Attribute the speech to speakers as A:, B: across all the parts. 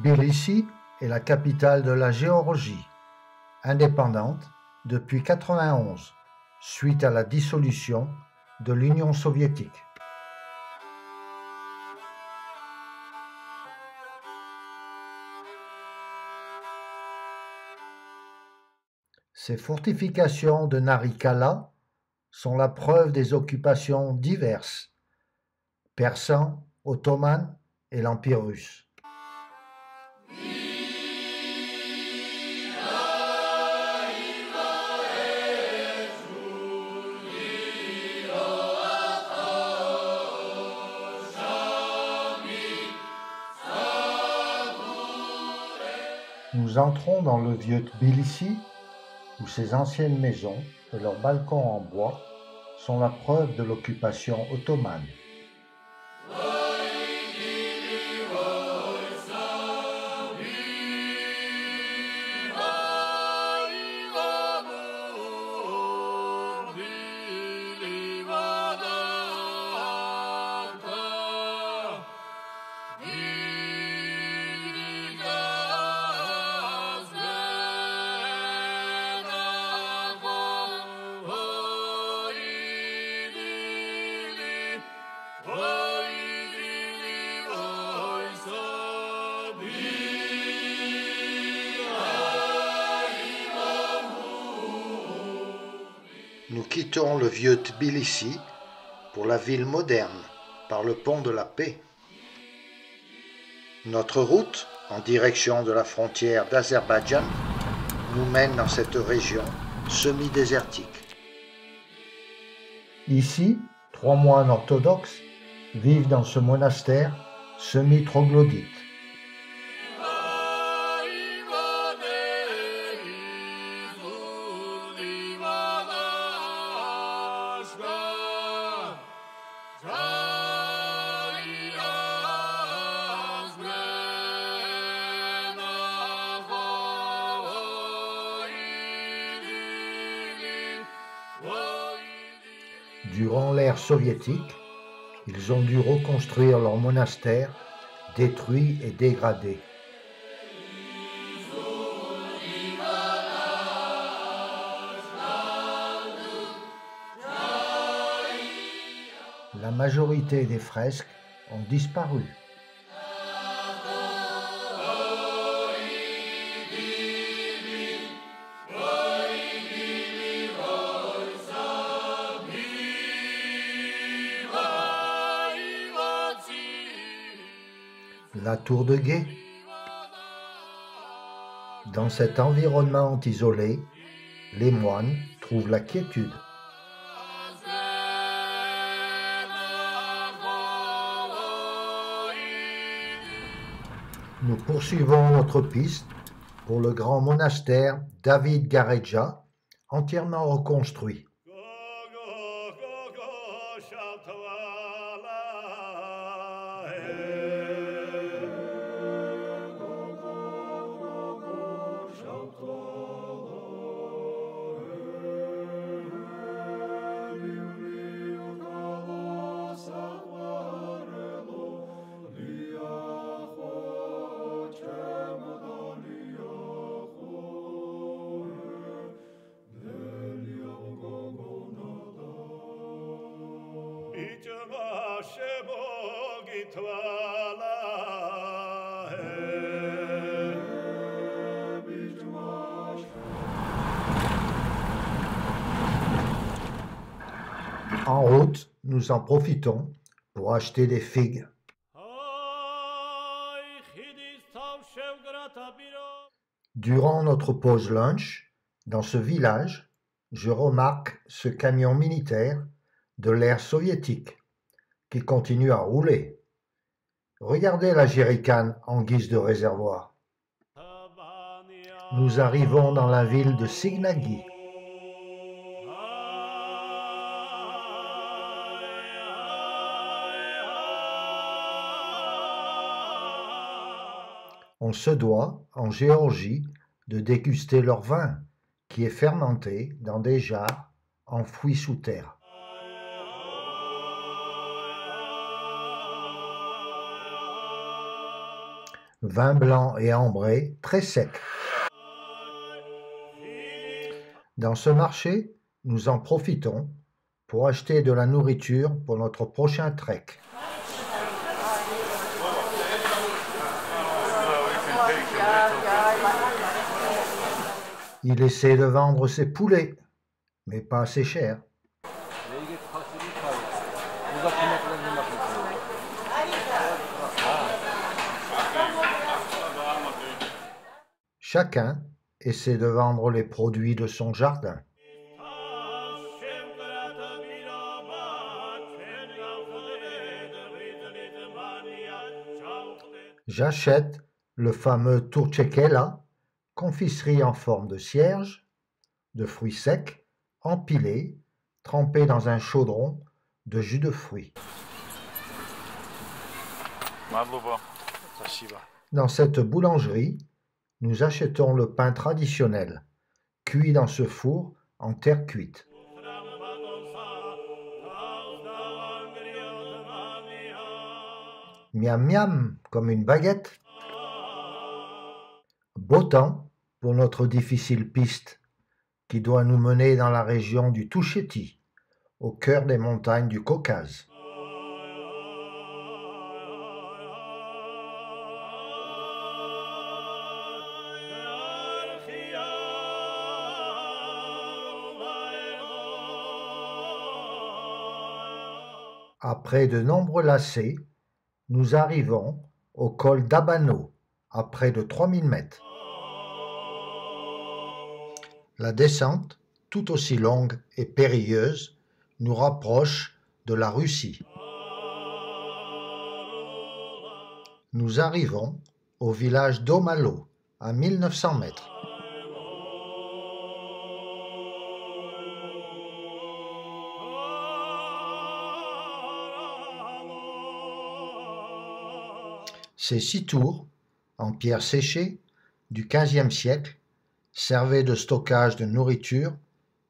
A: Tbilissi est la capitale de la Géorgie, indépendante depuis 1991, suite à la dissolution de l'Union soviétique. Ces fortifications de Narikala sont la preuve des occupations diverses, persans, ottomanes et l'Empire russe. Nous entrons dans le vieux Tbilissi, où ses anciennes maisons et leurs balcons en bois sont la preuve de l'occupation ottomane. Nous quittons le vieux Tbilissi pour la ville moderne par le pont de la Paix. Notre route, en direction de la frontière d'Azerbaïdjan, nous mène dans cette région semi-désertique. Ici, 3 moines orthodoxes vivent dans ce monastère semi-troglodyte. Durant l'ère soviétique, ils ont dû reconstruire leur monastère, détruit et dégradé. La majorité des fresques ont disparu. La tour de guet. Dans cet environnement isolé, les moines trouvent la quiétude. Nous poursuivons notre piste pour le grand monastère David Gareja, entièrement reconstruit. En route, nous en profitons pour acheter des figues. Durant notre pause lunch, dans ce village, je remarque ce camion militaire de l'ère soviétique qui continue à rouler. Regardez la jerrycan en guise de réservoir. Nous arrivons dans la ville de Signagi. On se doit, en Géorgie, de déguster leur vin, qui est fermenté dans des jarres enfouis sous terre. vin blanc et ambré très sec. Dans ce marché, nous en profitons pour acheter de la nourriture pour notre prochain trek. Il essaie de vendre ses poulets, mais pas assez cher. Chacun essaie de vendre les produits de son jardin. J'achète le fameux turcekela, confiserie en forme de cierge, de fruits secs, empilés, trempés dans un chaudron de jus de fruits. Dans cette boulangerie, nous achetons le pain traditionnel, cuit dans ce four en terre cuite. Miam miam, comme une baguette. Beau temps pour notre difficile piste qui doit nous mener dans la région du Touchéti, au cœur des montagnes du Caucase. Après de nombreux lacets, nous arrivons au col d'Abano, à près de 3000 mètres. La descente, tout aussi longue et périlleuse, nous rapproche de la Russie. Nous arrivons au village d'Omalo, à 1900 mètres. Ces 6 tours, en pierre séchée, du XVe siècle, servaient de stockage de nourriture,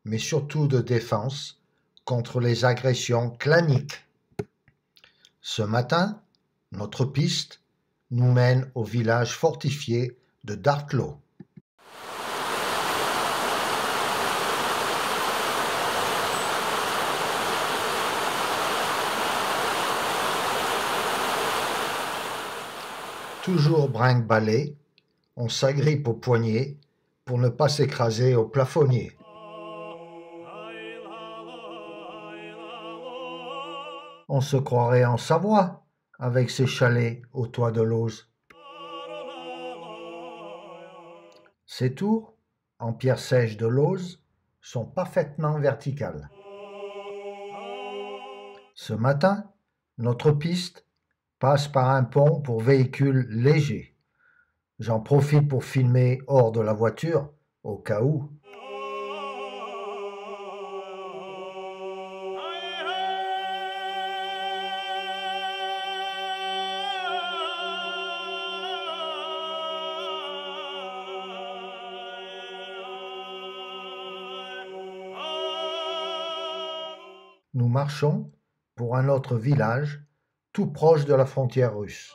A: mais surtout de défense contre les agressions claniques. Ce matin, notre piste nous mène au village fortifié de Dartlo. Toujours brinque-ballé, on s'agrippe aux poignets pour ne pas s'écraser au plafonnier. On se croirait en Savoie avec ses chalets au toit de l'Auze. Ces tours, en pierre sèche de l'Auze, sont parfaitement verticales. Ce matin, notre piste passe par un pont pour véhicules légers. J'en profite pour filmer hors de la voiture, au cas où. Nous marchons pour un autre village, tout proche de la frontière russe.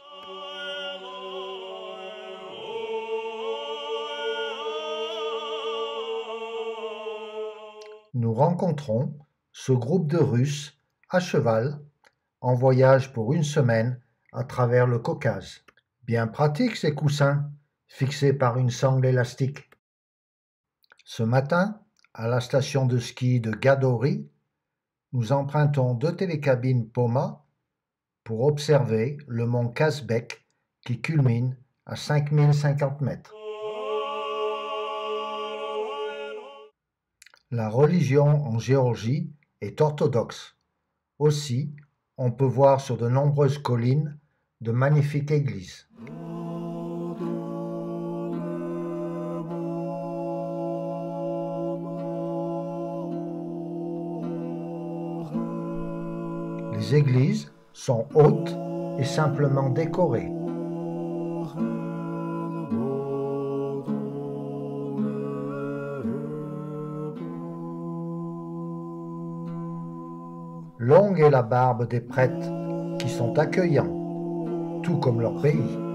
A: Nous rencontrons ce groupe de Russes à cheval en voyage pour une semaine à travers le Caucase. Bien pratiques ces coussins, fixés par une sangle élastique. Ce matin, à la station de ski de Gadori, nous empruntons 2 télécabines Poma pour observer le mont Kazbek qui culmine à 5050 mètres. La religion en Géorgie est orthodoxe. Aussi, on peut voir sur de nombreuses collines de magnifiques églises. Les églises sont hautes et simplement décorées. Longue est la barbe des prêtres qui sont accueillants, tout comme leur pays.